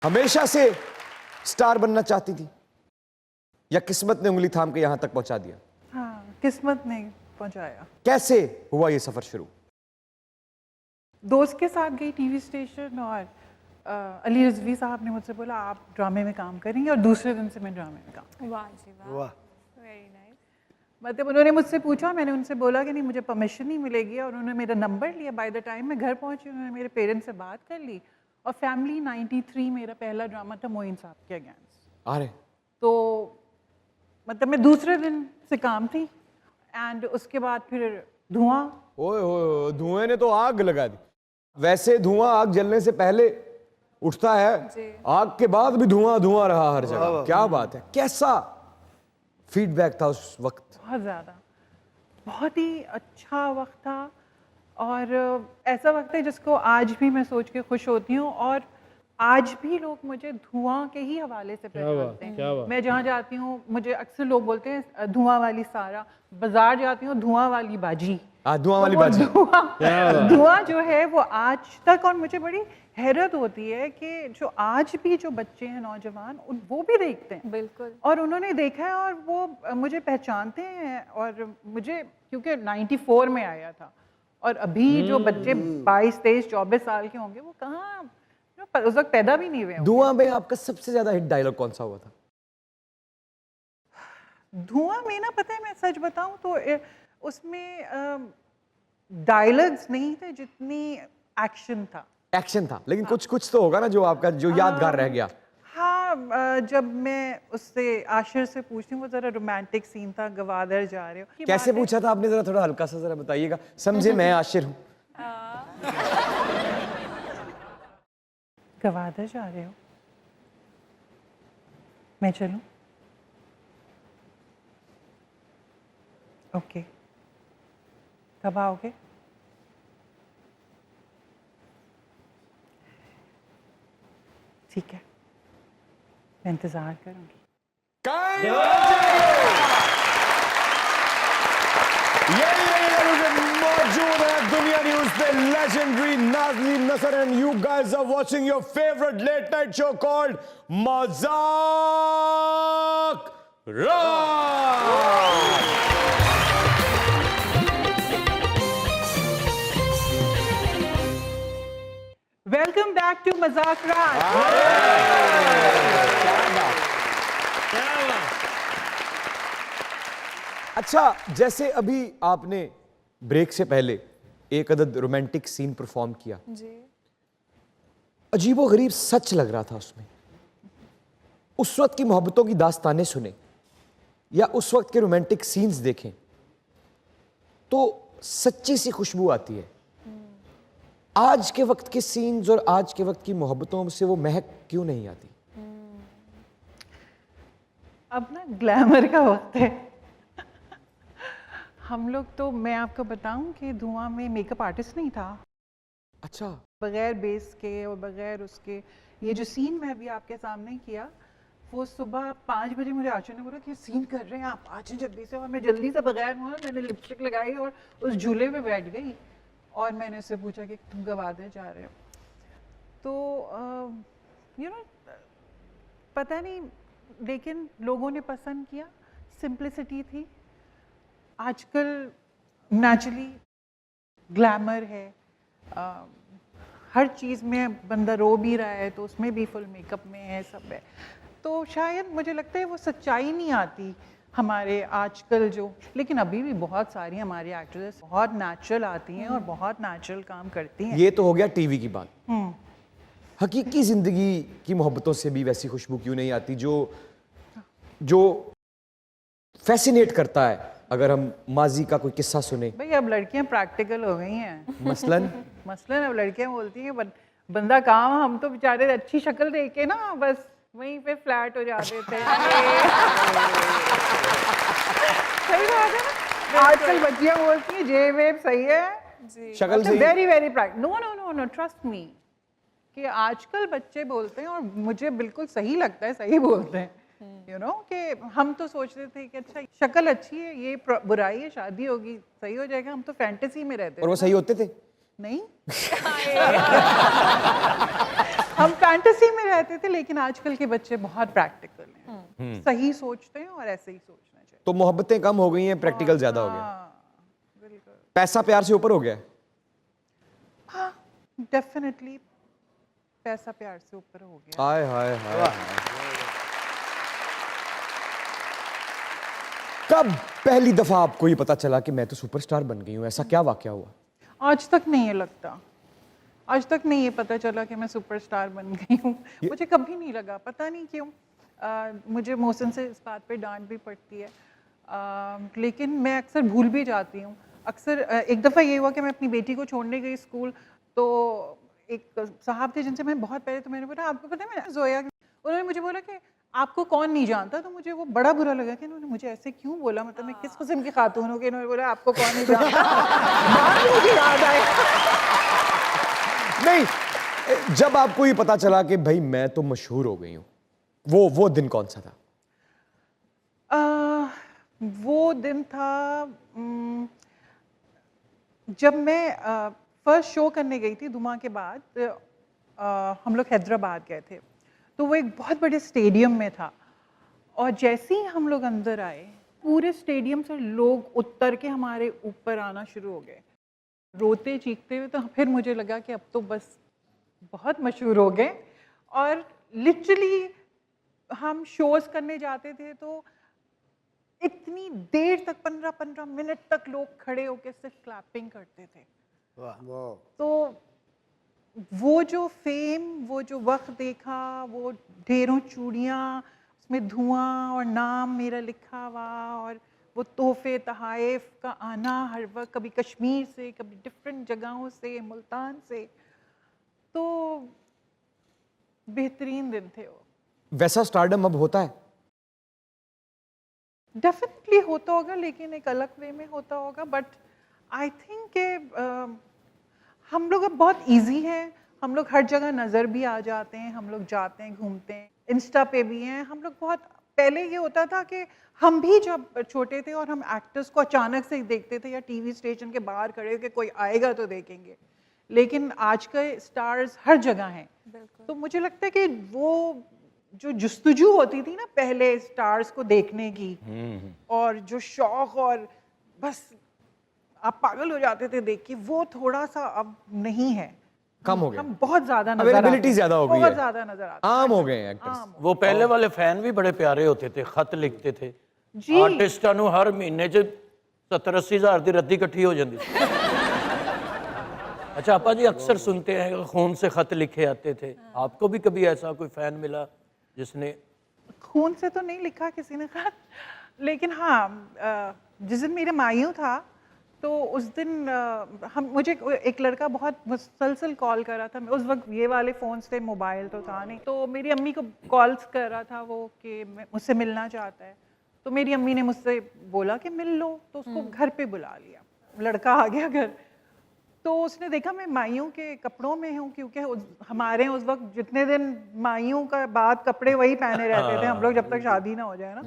हमेशा से स्टार बनना चाहती थी या किस्मत ने उंगली थाम के यहां तक पहुंचा दिया? हाँ, किस्मत ने पहुंचाया। कैसे हुआ ये सफर शुरू? दोस्त के साथ गई टीवी स्टेशन और अली रिजवी साहब ने मुझसे बोला आप ड्रामे में काम करेंगे, और दूसरे दिन से मैं ड्रामे में काम। वाह जी वाह, वाह। Very nice. मतलब उन्होंने मुझसे पूछा, मैंने उनसे बोला कि नहीं मुझे परमिशन नहीं मिलेगी, और उन्होंने मेरा नंबर लिया। बाय द टाइम मैं घर पहुंची उन्होंने मेरे पेरेंट्स से बात कर ली, और फैमिली 93 मेरा पहला ड्रामा था मोइन साहब के अगेंस्ट। अरे तो मतलब मैं दूसरे दिन से काम थी, एंड उसके बाद फिर धुआं। ओए ओए, धुएं ने तो आग लगा दी। वैसे धुआं आग जलने से पहले उठता है, आग के बाद भी धुआं धुआं रहा हर जगह। क्या बात है, कैसा फीडबैक था उस वक्त? बहुत ज़्यादा, बहुत ही अच्छा वक्त था, और ऐसा वक्त है जिसको आज भी मैं सोच के खुश होती हूँ। और आज भी लोग मुझे धुआं के ही हवाले से पहचानते हैं। मैं जहाँ जाती हूँ मुझे अक्सर लोग बोलते हैं धुआं वाली सारा, बाजार जाती हूँ धुआं वाली बाजी। धुआं वाली बाजी। धुआं जो है वो आज तक, और मुझे बड़ी हैरत होती है कि जो आज भी जो बच्चे हैं नौजवान वो भी देखते हैं। बिल्कुल। और उन्होंने देखा है और वो मुझे पहचानते हैं। और मुझे क्योंकि 94 में आया था, और अभी जो बच्चे 22, 23, 24 साल के होंगे वो कहाँ उस वक्त पैदा भी नहीं हुए होंगे। धुआं में आपका सबसे ज्यादा हिट डायलॉग कौन सा हुआ था? धुआं में ना, पता है मैं सच बताऊं तो उसमें डायलॉग्स नहीं थे जितनी एक्शन था। एक्शन था, लेकिन कुछ कुछ तो होगा ना जो आपका जो यादगार रह गया। हाँ, जब मैं उससे आशिर से पूछती हूँ, वो जरा रोमांटिक सीन था, गवादर जा रहे हो। कैसे पूछा था आपने? जरा थोड़ा हल्का सा जरा बताइएगा, समझे मैं आशिर हूँ। गवादर जा रहे हो, मैं चलूं? ओके, कब आओगे? ठीक है, मैं इंतजार करूंगी। मौजूद है दुनिया न्यूज पे legendary Nazneen Nasar, and you guys are watching your favourite late night show called Mazaak Raat. Welcome back to मजाक रात। अच्छा, जैसे अभी आपने ब्रेक से पहले एक अदद रोमांटिक सीन परफॉर्म किया, जी। अजीबोगरीब सच लग रहा था उसमें। उस वक्त की मोहब्बतों की दास्तानें सुने या उस वक्त के रोमांटिक सीन्स देखें तो सच्ची सी खुशबू आती है। आज के वक्त के सीन्स और आज के वक्त की मोहब्बतों से वो महक क्यों नहीं आती? अब ना ग्लैमर का वक्त है। हम लोग तो, मैं आपको बताऊं कि धुआं में मेकअप आर्टिस्ट नहीं था। अच्छा, बगैर बेस के और बगैर उसके, ये जो सीन मैं अभी आपके सामने किया, वो सुबह 5 बजे मुझे आशा ने बोला कि सीन कर रहे हैं आप, आ जाए जल्दी से। और मैं जल्दी से बगैर मैंने लिपस्टिक लगाई और उस झूले पे बैठ गई, और मैंने उससे पूछा कि तुम गवादर जा रहे हो? तो यू नो, पता नहीं, लेकिन लोगों ने पसंद किया। सिंप्लिसिटी थी। आजकल नेचुरली ग्लैमर है, हर चीज़ में बंदा रो भी रहा है तो उसमें भी फुल मेकअप में है, सब है। तो शायद मुझे लगता है वो सच्चाई नहीं आती हमारे आजकल जो, लेकिन अभी भी बहुत सारी हमारी एक्ट्रेस बहुत नेचुरल आती हैं और बहुत नेचुरल काम करती हैं। ये तो हो गया टीवी की बात। हकीकी जिंदगी की मोहब्बतों से भी वैसी खुशबू क्यों नहीं आती जो फैसिनेट करता है? अगर हम माजी का कोई किस्सा सुने। भाई अब लड़कियां प्रैक्टिकल हो गई हैं। मसलन अब लड़कियां बोलती हैं बंदा काम, हम तो बेचारे अच्छी शक्ल देख के ना बस वहीं पे फ्लैट हो जाते थे। सही बात है ना, आजकल बच्चियां बोलती हैं जे वेब सही है, शक्ल से very very practical. No no no no, trust me कि आजकल बच्चे बोलते हैं और मुझे बिल्कुल सही लगता है, सही बोलते हैं। यू नो कि हम तो सोचते थे कि अच्छा शक्ल अच्छी है, ये बुराई है, शादी होगी सही हो जाएगा, हम तो फैंटेसी में रहते थे। और वो सही होते थे? नहीं हम फैंटेसी में रहते थे, लेकिन आजकल के बच्चे बहुत प्रैक्टिकल हैं, सही सोचते हैं और ऐसे ही सोचना चाहिए। तो मोहब्बतें कम हो गई हैं, प्रैक्टिकल ज्यादा हो गया, हाँ, बिल्कुल। पैसा प्यार से ऊपर हो गया है? हाँ, डेफिनेटली पैसा प्यार से ऊपर हो गया। हाय हाय हाय। कब पहली दफा आपको ये पता चला कि मैं तो सुपरस्टार बन गई हूँ? ऐसा क्या वाकया हुआ? आज तक नहीं ये लगता, आज तक नहीं ये पता चला कि मैं सुपरस्टार बन गई हूँ। मुझे कभी नहीं लगा, पता नहीं क्यों। मुझे मोहसिन से इस बात पे डांट भी पड़ती है, लेकिन मैं अक्सर भूल भी जाती हूँ। अक्सर एक दफ़ा ये हुआ कि मैं अपनी बेटी को छोड़ने गई स्कूल, तो एक साहब थे जिनसे मैं बहुत पहले, तो मैंने बोला आपको पता है मैं जोया, उन्होंने मुझे बोला कि आपको कौन नहीं जानता, तो मुझे वो बड़ा बुरा लगा कि इन्होंने मुझे ऐसे क्यों बोला, मतलब मैं किस किस्म की खातून हूँ कि इन्होंने बोला आपको कौन नहीं जानता। बाद में मुझे याद आया। नहीं, जब आपको ये पता चला कि भाई मैं तो मशहूर हो गई हूँ, वो दिन कौन सा था? वो दिन था जब मैं फर्स्ट शो करने गई थी धुआं के बाद। हम लोग हैदराबाद गए थे, तो वो एक बहुत बड़े स्टेडियम में था, और जैसे ही हम लोग अंदर आए, पूरे स्टेडियम से लोग उतर के हमारे ऊपर आना शुरू हो गए, रोते चीखते हुए। तो फिर मुझे लगा कि अब तो बस बहुत मशहूर हो गए। और लिटरली हम शोज करने जाते थे तो इतनी देर तक 15-15 मिनट तक लोग खड़े होकर सिर्फ क्लैपिंग करते थे। तो वो जो फेम, वो जो वक्त देखा, वो ढेरों चूड़ियाँ, उसमें धुआं और नाम मेरा लिखा हुआ, और वो तोहफे तहाइफ का आना हर वक्त, कभी कश्मीर से, कभी डिफरेंट जगहों से, मुल्तान से, तो बेहतरीन दिन थे वो। वैसा स्टारडम अब होता है? डेफिनेटली होता होगा, लेकिन एक अलग वे में होता होगा। बट आई थिंक के हम लोग अब बहुत इजी हैं, हम लोग हर जगह नज़र भी आ जाते हैं, हम लोग जाते हैं, घूमते हैं, इंस्टा पे भी हैं हम लोग। बहुत पहले ये होता था कि हम भी जब छोटे थे और हम एक्टर्स को अचानक से देखते थे, या टीवी स्टेशन के बाहर खड़े होकर कोई आएगा तो देखेंगे, लेकिन आज के स्टार्स हर जगह हैं। तो मुझे लगता है कि वो जो जुस्तजू होती थी ना पहले स्टार्स को देखने की, और जो शौक, और बस आप पागल हो जाते थे देख के, वो थोड़ा सा अब नहीं है, कम हो गया, हम बहुत ज्यादा नजर आते हैं, अवेलेबिलिटी ज्यादा हो गई है, बहुत ज्यादा नजर आते हैं, आम हो गए हैं एक्टर्स। वो पहले वाले फैन भी बड़े प्यारे होते थे, खत लिखते थे जी। आर्टिस्टां ਨੂੰ हर महीने च 70-80 हज़ार ਦੀ ਰੱਦੀ ਇਕੱਠੀ ਹੋ ਜਾਂਦੀ ਸੀ। अच्छा आपा जी, अक्सर सुनते हैं कि खून से खत लिखे आते थे, आपको भी कभी ऐसा कोई फैन मिला जिसने? खून से तो नहीं लिखा किसी ने खत, लेकिन हाँ जिस दिन मेरे मायू था, तो उस दिन मुझे एक लड़का बहुत मुसलसल कॉल कर रहा था। उस वक्त ये वाले फ़ोन्स थे, मोबाइल तो था नहीं, तो मेरी अम्मी को कॉल्स कर रहा था वो कि मुझसे मिलना चाहता है। तो मेरी अम्मी ने मुझसे बोला कि मिल लो, तो उसको घर पे बुला लिया, लड़का आ गया घर। तो उसने देखा मैं माइयों के कपड़ों में हूँ, क्योंकि हमारे उस वक्त जितने दिन माइयों का बाद कपड़े वही पहने रहते थे हम लोग, जब तक शादी ना हो जाए ना।